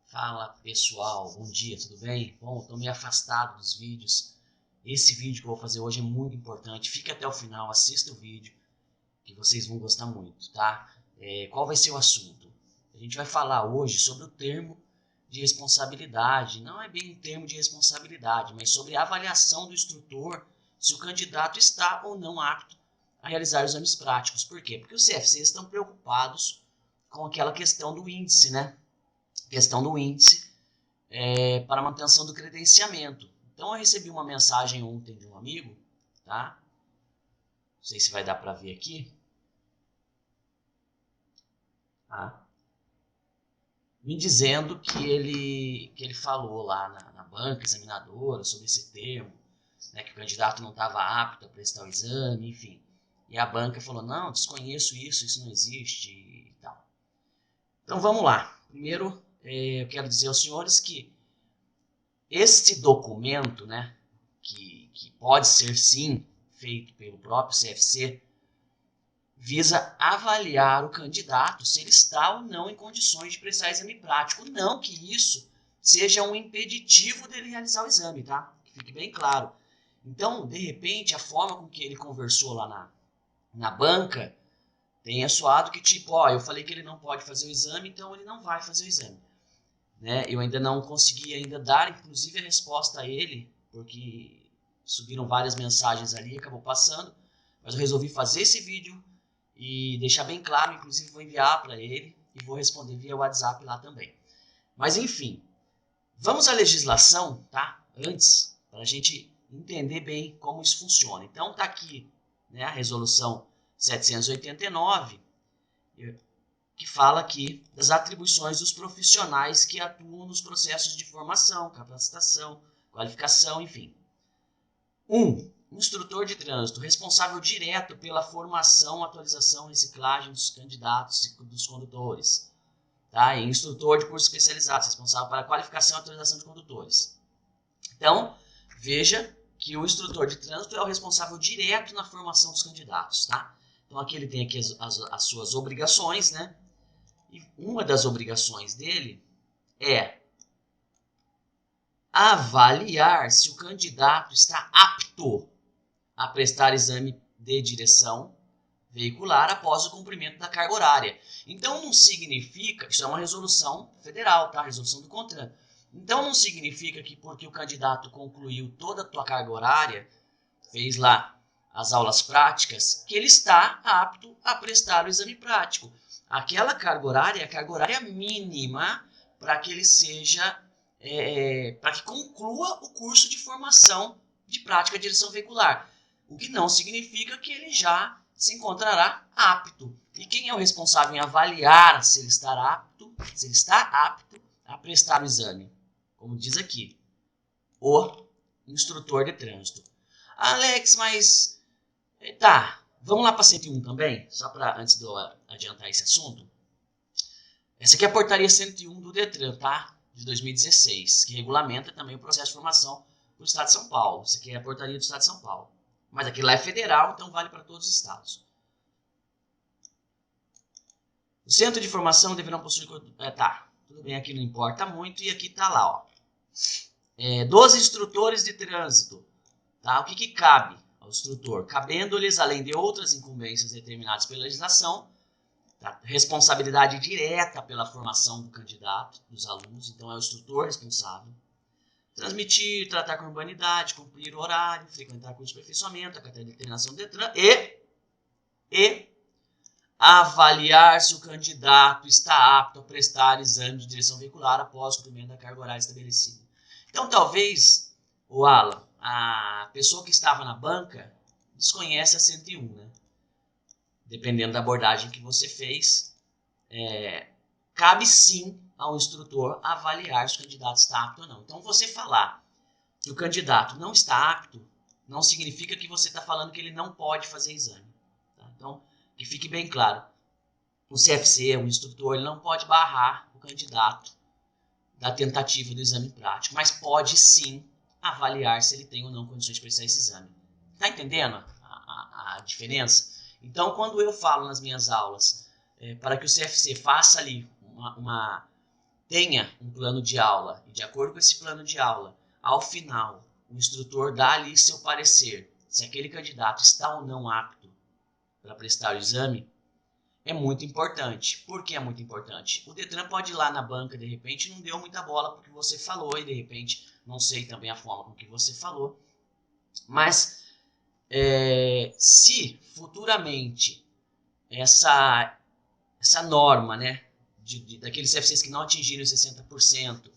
Fala pessoal, bom dia, tudo bem? Bom, estou meio afastado dos vídeos. Esse vídeo que eu vou fazer hoje é muito importante. Fique até o final, assista o vídeo que vocês vão gostar muito, tá? Qual vai ser o assunto? A gente vai falar hoje sobre o termo de responsabilidade. Não é bem um termo de responsabilidade, mas sobre a avaliação do instrutor se o candidato está ou não apto a realizar exames práticos. Por quê? Porque os CFCs estão preocupados com aquela questão do índice, né? Para a manutenção do credenciamento. Então eu recebi uma mensagem ontem de um amigo, tá? Não sei se vai dar para ver aqui. Tá? Me dizendo que ele falou lá na banca examinadora sobre esse termo, né, que o candidato não estava apto a prestar o exame, enfim. E a banca falou, não, desconheço isso não existe e tal. Então vamos lá. Primeiro, eu quero dizer aos senhores que este documento, né, que pode ser sim feito pelo próprio CFC, visa avaliar o candidato se ele está ou não em condições de prestar exame prático. Não que isso seja um impeditivo dele realizar o exame, tá? Que fique bem claro. Então, de repente, a forma com que ele conversou lá na banca tenha soado que tipo, ó, eu falei que ele não pode fazer o exame, então ele não vai fazer o exame. Né? Eu ainda não consegui ainda dar, inclusive, a resposta a ele, porque subiram várias mensagens ali e acabou passando, mas eu resolvi fazer esse vídeo e deixar bem claro, inclusive vou enviar para ele e vou responder via WhatsApp lá também. Mas enfim, vamos à legislação, tá? Antes, para a gente entender bem como isso funciona. Então tá aqui, né, a resolução 789, que fala aqui das atribuições dos profissionais que atuam nos processos de formação, capacitação, qualificação, enfim. 1. Instrutor de trânsito, responsável direto pela formação, atualização, reciclagem dos candidatos e dos condutores. Tá? E instrutor de cursos especializados, responsável pela qualificação e atualização de condutores. Então, veja que o instrutor de trânsito é o responsável direto na formação dos candidatos. Tá? Então, aqui ele tem aqui as suas obrigações, né? E uma das obrigações dele é avaliar se o candidato está apto a prestar exame de direção veicular após o cumprimento da carga horária. Então não significa, isso é uma resolução federal, tá? Resolução do CONTRAN. Então não significa que porque o candidato concluiu toda a tua carga horária, fez lá as aulas práticas, que ele está apto a prestar o exame prático. Aquela carga horária é a carga horária mínima para que ele seja, para que conclua o curso de formação de prática de direção veicular. O que não significa que ele já se encontrará apto. E quem é o responsável em avaliar se ele está apto a prestar o exame? Como diz aqui, o instrutor de trânsito. Alex, mas tá, vamos lá para 101 também, só para antes de eu adiantar esse assunto. Essa aqui é a portaria 101 do Detran, tá? De 2016, que regulamenta também o processo de formação do Estado de São Paulo. Isso aqui é a portaria do Estado de São Paulo. Mas aqui lá é federal, então vale para todos os estados. O centro de formação deverão possuir... tá, tudo bem, aqui não importa muito. E aqui tá lá, ó. 12 instrutores de trânsito. Tá? O que cabe ao instrutor? Cabendo-lhes, além de outras incumbências determinadas pela legislação, tá? Responsabilidade direta pela formação do candidato, dos alunos. Então é o instrutor responsável. Transmitir, tratar com urbanidade, cumprir o horário, frequentar curso de aperfeiçoamento, acatar a determinação do Detran e avaliar se o candidato está apto a prestar exame de direção veicular após o cumprimento da carga horária estabelecida. Então, talvez, o Alan, a pessoa que estava na banca desconhece a 101, né? Dependendo da abordagem que você fez, cabe sim ao instrutor avaliar se o candidato está apto ou não. Então, você falar que o candidato não está apto, não significa que você está falando que ele não pode fazer exame. Tá? Então, que fique bem claro. O CFC, o instrutor, ele não pode barrar o candidato da tentativa do exame prático, mas pode sim avaliar se ele tem ou não condições de prestar esse exame. Está entendendo a diferença? Então, quando eu falo nas minhas aulas para que o CFC faça ali tenha um plano de aula e de acordo com esse plano de aula, ao final, o instrutor dá ali seu parecer se aquele candidato está ou não apto para prestar o exame, é muito importante. Por que é muito importante? O Detran pode ir lá na banca, de repente, não deu muita bola porque você falou e de repente, não sei também a forma com que você falou, mas se futuramente essa norma, né, daqueles CFCs que não atingiram os 60%,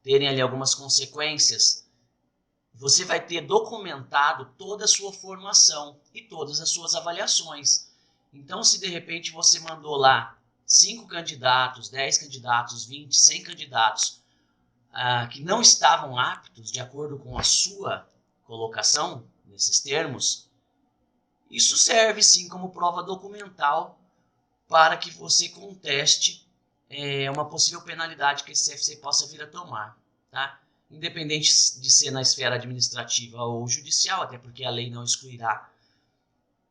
terem ali algumas consequências, você vai ter documentado toda a sua formação e todas as suas avaliações. Então, se de repente você mandou lá 5 candidatos, 10 candidatos, 20, 100 candidatos que não estavam aptos de acordo com a sua colocação nesses termos, isso serve sim como prova documental para que você conteste uma possível penalidade que esse CFC possa vir a tomar, tá? Independente de ser na esfera administrativa ou judicial, até porque a lei não excluirá,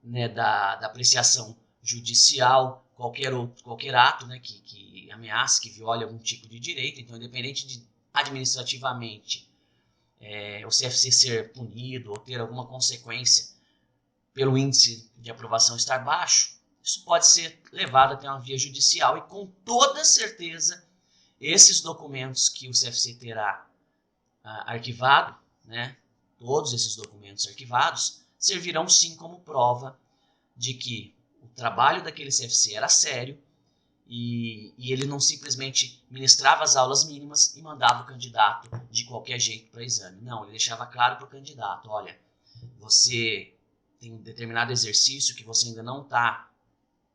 né, da apreciação judicial qualquer ato, né, que ameace, que viole algum tipo de direito. Então, independente de administrativamente o CFC ser punido ou ter alguma consequência pelo índice de aprovação estar baixo, isso pode ser levado até uma via judicial e com toda certeza esses documentos que o CFC terá arquivado, né, todos esses documentos arquivados, servirão sim como prova de que o trabalho daquele CFC era sério e ele não simplesmente ministrava as aulas mínimas e mandava o candidato de qualquer jeito para exame. Não, ele deixava claro para o candidato, olha, você tem um determinado exercício que você ainda não está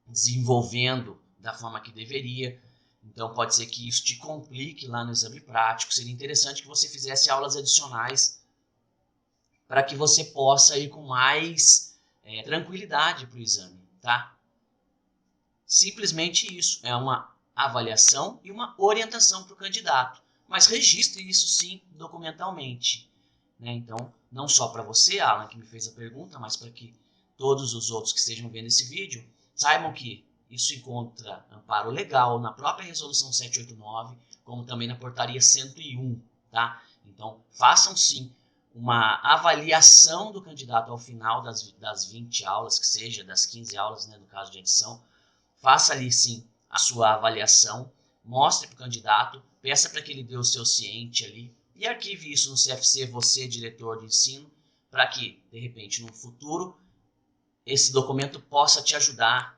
desenvolvendo da forma que deveria, então pode ser que isso te complique lá no exame prático. Seria interessante que você fizesse aulas adicionais para que você possa ir com mais tranquilidade para o exame, tá? Simplesmente isso, é uma avaliação e uma orientação para o candidato, mas registre isso sim documentalmente, né? Então, não só para você, Alan, que me fez a pergunta, mas para que todos os outros que estejam vendo esse vídeo saibam que isso encontra amparo legal na própria Resolução 789, como também na Portaria 101, tá? Então, façam sim uma avaliação do candidato ao final das 20 aulas, que seja, das 15 aulas, né, no caso de edição. Faça ali sim a sua avaliação, mostre para o candidato, peça para que ele dê o seu ciente ali e arquive isso no CFC, você, diretor de ensino, para que, de repente, no futuro, esse documento possa te ajudar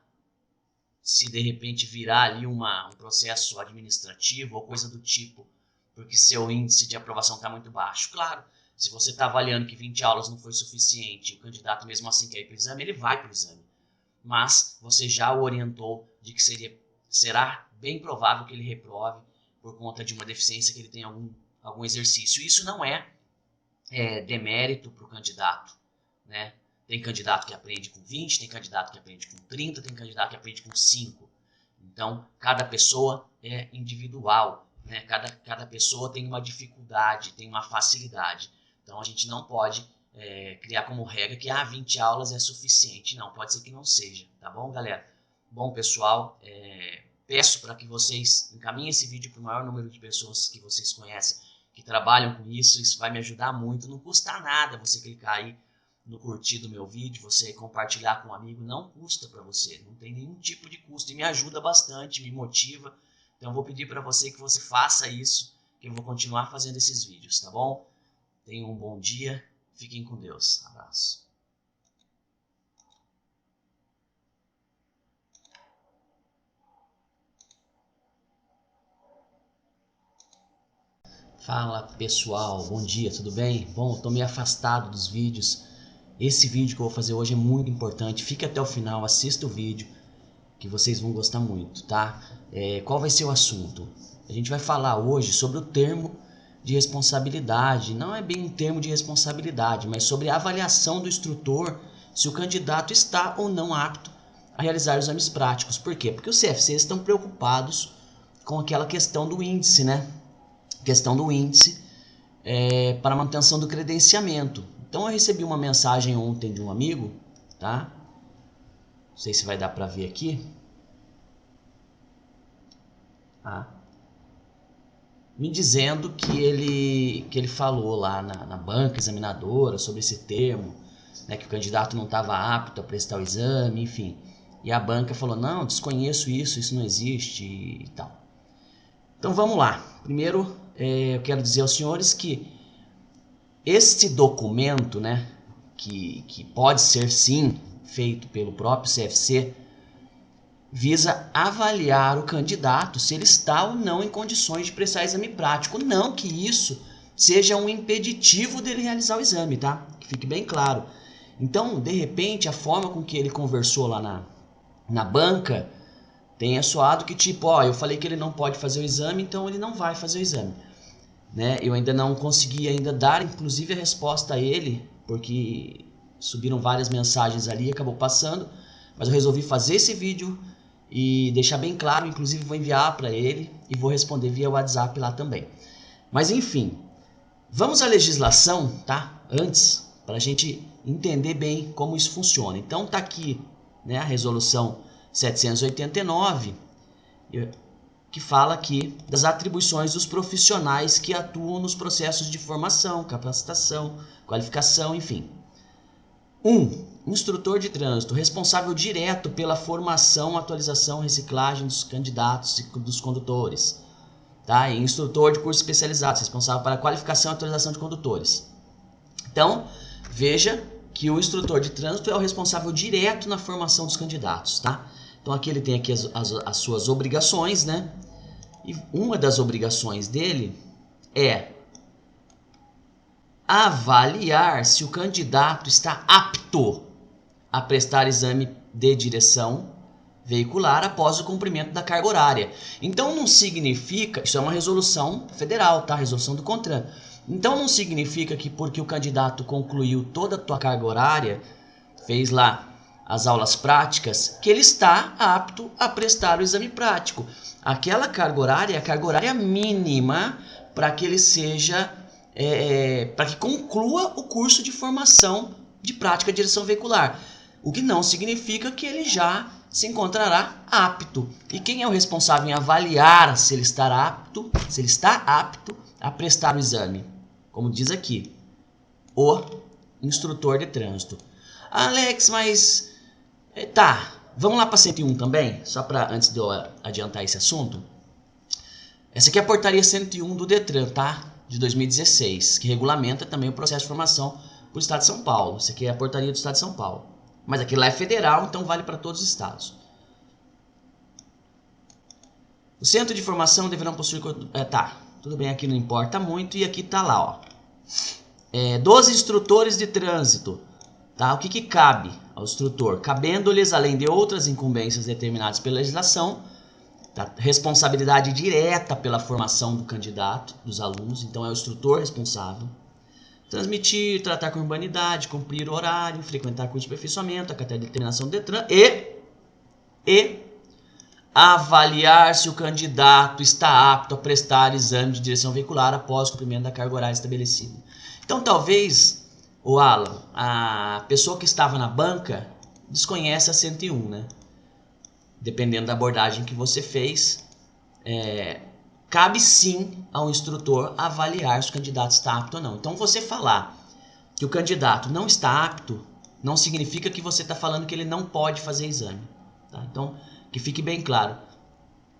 se de repente virar ali um processo administrativo ou coisa do tipo, porque seu índice de aprovação está muito baixo. Claro, se você está avaliando que 20 aulas não foi suficiente e o candidato mesmo assim quer ir para o exame, ele vai para o exame. Mas você já o orientou de que será bem provável que ele reprove por conta de uma deficiência que ele tem algum exercício. Isso não é demérito para o candidato, né? Tem candidato que aprende com 20, tem candidato que aprende com 30, tem candidato que aprende com 5. Então, cada pessoa é individual, né? Cada pessoa tem uma dificuldade, tem uma facilidade. Então, a gente não pode criar como regra que 20 aulas é suficiente. Não, pode ser que não seja, tá bom, galera? Bom, pessoal, peço para que vocês encaminhem esse vídeo para o maior número de pessoas que vocês conhecem, que trabalham com isso. Isso vai me ajudar muito. Não custa nada você clicar aí no curtir do meu vídeo, você compartilhar com um amigo, não custa para você, não tem nenhum tipo de custo e me ajuda bastante, me motiva. Então eu vou pedir para você que você faça isso, que eu vou continuar fazendo esses vídeos, tá bom? Tenham um bom dia, fiquem com Deus. Abraço. Fala pessoal, bom dia, tudo bem? Bom, estou meio afastado dos vídeos. Esse vídeo que eu vou fazer hoje é muito importante. Fique até o final, assista o vídeo, que vocês vão gostar muito, tá? Qual vai ser o assunto? A gente vai falar hoje sobre o termo de responsabilidade. Não é bem um termo de responsabilidade, mas sobre a avaliação do instrutor se o candidato está ou não apto a realizar os exames práticos. Por quê? Porque os CFCs estão preocupados com aquela questão do índice, né? Questão do índice para a manutenção do credenciamento. Então eu recebi uma mensagem ontem de um amigo, tá? Não sei se vai dar para ver aqui. Tá? me dizendo que ele falou lá na banca examinadora sobre esse termo, né, que o candidato não estava apto a prestar o exame, enfim. E a banca falou, não, desconheço isso não existe e tal. Então vamos lá. Primeiro, eu quero dizer aos senhores que este documento, né, que pode ser sim feito pelo próprio CFC, visa avaliar o candidato se ele está ou não em condições de prestar exame prático. Não que isso seja um impeditivo dele realizar o exame, tá? Que fique bem claro. Então, de repente, a forma com que ele conversou lá na banca tenha soado que tipo, ó, eu falei que ele não pode fazer o exame, então ele não vai fazer o exame. Né? Eu ainda não consegui ainda dar, inclusive, a resposta a ele, porque subiram várias mensagens ali, acabou passando, mas eu resolvi fazer esse vídeo e deixar bem claro, inclusive vou enviar para ele e vou responder via WhatsApp lá também. Mas enfim, vamos à legislação, tá? Antes, para a gente entender bem como isso funciona. Então tá aqui, né, a resolução 789, que fala aqui das atribuições dos profissionais que atuam nos processos de formação, capacitação, qualificação, enfim. 1. Instrutor de trânsito, responsável direto pela formação, atualização, reciclagem dos candidatos e dos condutores. Tá? E instrutor de cursos especializados, responsável para a qualificação e atualização de condutores. Então, veja que o instrutor de trânsito é o responsável direto na formação dos candidatos. Tá? Então, aqui ele tem aqui as suas obrigações, né? E uma das obrigações dele é avaliar se o candidato está apto a prestar exame de direção veicular após o cumprimento da carga horária. Então não significa, isso é uma resolução federal, tá? Resolução do CONTRAN. Então não significa que porque o candidato concluiu toda a tua carga horária, fez lá as aulas práticas, que ele está apto a prestar o exame prático. Aquela carga horária é a carga horária mínima para que ele seja, para que conclua o curso de formação de prática de direção veicular. O que não significa que ele já se encontrará apto. E quem é o responsável em avaliar se ele está apto a prestar o exame? Como diz aqui, o instrutor de trânsito. Alex, mas tá, vamos lá para 101 também, só para antes de eu adiantar esse assunto. Essa aqui é a portaria 101 do Detran, tá? De 2016, que regulamenta também o processo de formação para o Estado de São Paulo. Isso aqui é a portaria do Estado de São Paulo. Mas aqui lá é federal, então vale para todos os estados. O centro de formação deverão possuir... tá, tudo bem, aqui não importa muito. E aqui tá lá, ó. 12 instrutores de trânsito. Tá? O que cabe ao instrutor? Cabendo-lhes, além de outras incumbências determinadas pela legislação, tá? Responsabilidade direta pela formação do candidato, dos alunos. Então é o instrutor responsável. Transmitir, tratar com urbanidade, cumprir o horário, frequentar curso de aperfeiçoamento, acatar a determinação do Detran e avaliar se o candidato está apto a prestar exame de direção veicular após o cumprimento da carga horária estabelecida. Então talvez, o Alan, a pessoa que estava na banca desconhece a 101, né? Dependendo da abordagem que você fez, cabe sim ao instrutor avaliar se o candidato está apto ou não. Então você falar que o candidato não está apto, não significa que você está falando que ele não pode fazer exame. Tá? Então, que fique bem claro.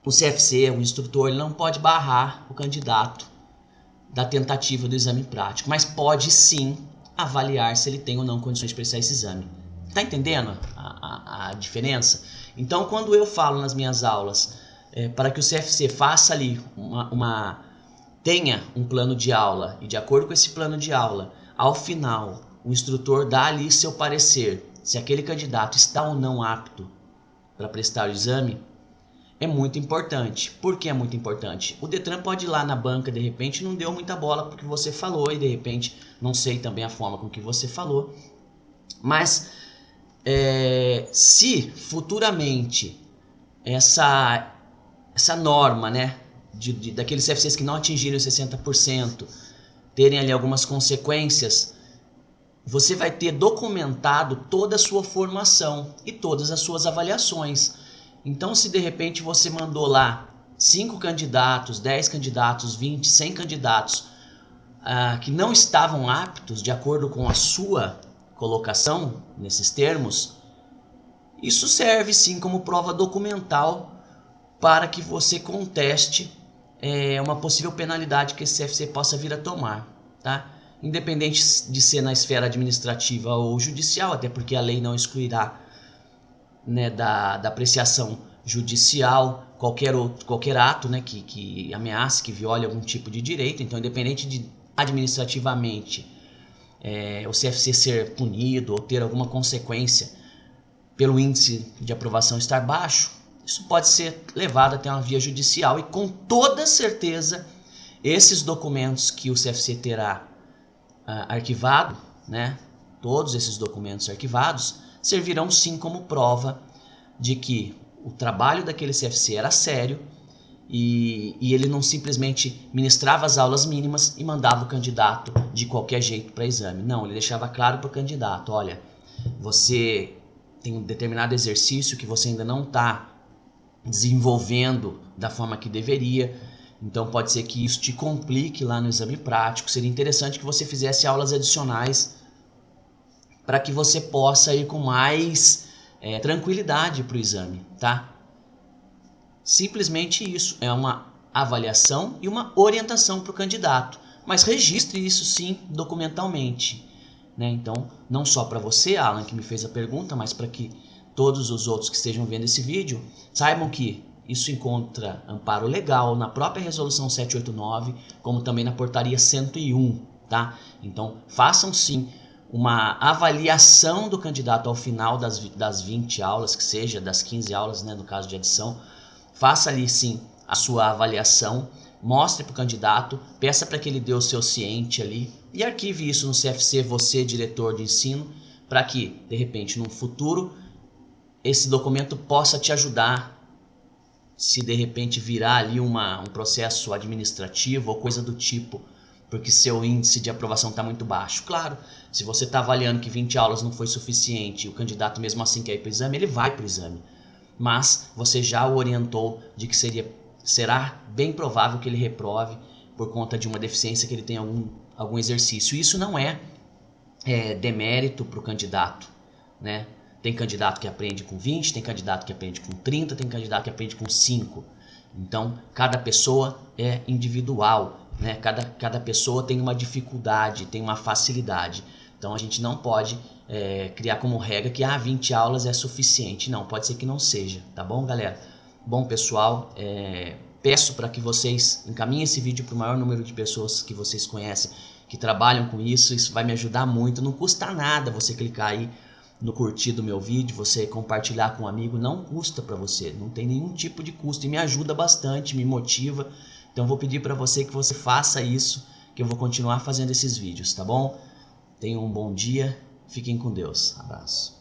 O CFC, o instrutor, ele não pode barrar o candidato da tentativa do exame prático, mas pode sim avaliar se ele tem ou não condições de prestar esse exame. Tá entendendo a diferença? Então, quando eu falo nas minhas aulas para que o CFC faça ali tenha um plano de aula e de acordo com esse plano de aula, ao final, o instrutor dá ali seu parecer se aquele candidato está ou não apto para prestar o exame, é muito importante. Por que é muito importante? O Detran pode ir lá na banca, de repente não deu muita bola porque você falou e de repente não sei também a forma com que você falou, mas se futuramente essa norma, né, daqueles CFCs que não atingirem os 60%, terem ali algumas consequências, você vai ter documentado toda a sua formação e todas as suas avaliações. Então, se de repente você mandou lá 5 candidatos, 10 candidatos, 20, 100 candidatos que não estavam aptos de acordo com a sua colocação nesses termos, isso serve sim como prova documental para que você conteste uma possível penalidade que esse CFC possa vir a tomar, tá? Independente de ser na esfera administrativa ou judicial, até porque a lei não excluirá, né, da apreciação judicial qualquer ato, né, que ameace, que viole algum tipo de direito. Então, independente de administrativamente o CFC ser punido ou ter alguma consequência pelo índice de aprovação estar baixo, isso pode ser levado até uma via judicial, e com toda certeza esses documentos que o CFC terá arquivado, né, todos esses documentos arquivados, servirão sim como prova de que o trabalho daquele CFC era sério e ele não simplesmente ministrava as aulas mínimas e mandava o candidato de qualquer jeito para exame. Não, ele deixava claro para o candidato: olha, você tem um determinado exercício que você ainda não está desenvolvendo da forma que deveria, então pode ser que isso te complique lá no exame prático. Seria interessante que você fizesse aulas adicionais para que você possa ir com mais tranquilidade para o exame, tá? Simplesmente isso, é uma avaliação e uma orientação para o candidato, mas registre isso sim documentalmente, né? Então, não só para você, Alan, que me fez a pergunta, mas para que todos os outros que estejam vendo esse vídeo saibam que isso encontra amparo legal na própria Resolução 789, como também na Portaria 101, tá? Então, façam sim uma avaliação do candidato ao final das 20 aulas, que seja das 15 aulas, né, no caso de adição. Faça ali sim a sua avaliação, mostre para o candidato, peça para que ele dê o seu ciente ali e arquive isso no CFC, você, diretor de ensino, para que, de repente, no futuro, esse documento possa te ajudar se de repente virar ali um processo administrativo ou coisa do tipo, porque seu índice de aprovação está muito baixo. Claro, se você está avaliando que 20 aulas não foi suficiente e o candidato mesmo assim quer ir para o exame, ele vai para o exame. Mas você já o orientou de que será bem provável que ele reprove por conta de uma deficiência, que ele tem algum exercício. Isso não é demérito para o candidato, né? Tem candidato que aprende com 20, tem candidato que aprende com 30, tem candidato que aprende com 5. Então, cada pessoa é individual, né? Cada pessoa tem uma dificuldade, tem uma facilidade. Então, a gente não pode criar como regra que 20 aulas é suficiente. Não, pode ser que não seja, tá bom, galera? Bom, pessoal, peço para que vocês encaminhem esse vídeo para o maior número de pessoas que vocês conhecem, que trabalham com isso. Isso vai me ajudar muito. Não custa nada você clicar aí no curtir do meu vídeo, você compartilhar com um amigo, não custa para você, não tem nenhum tipo de custo e me ajuda bastante, me motiva. Então vou pedir para você que você faça isso, que eu vou continuar fazendo esses vídeos, tá bom? Tenham um bom dia, fiquem com Deus, abraço.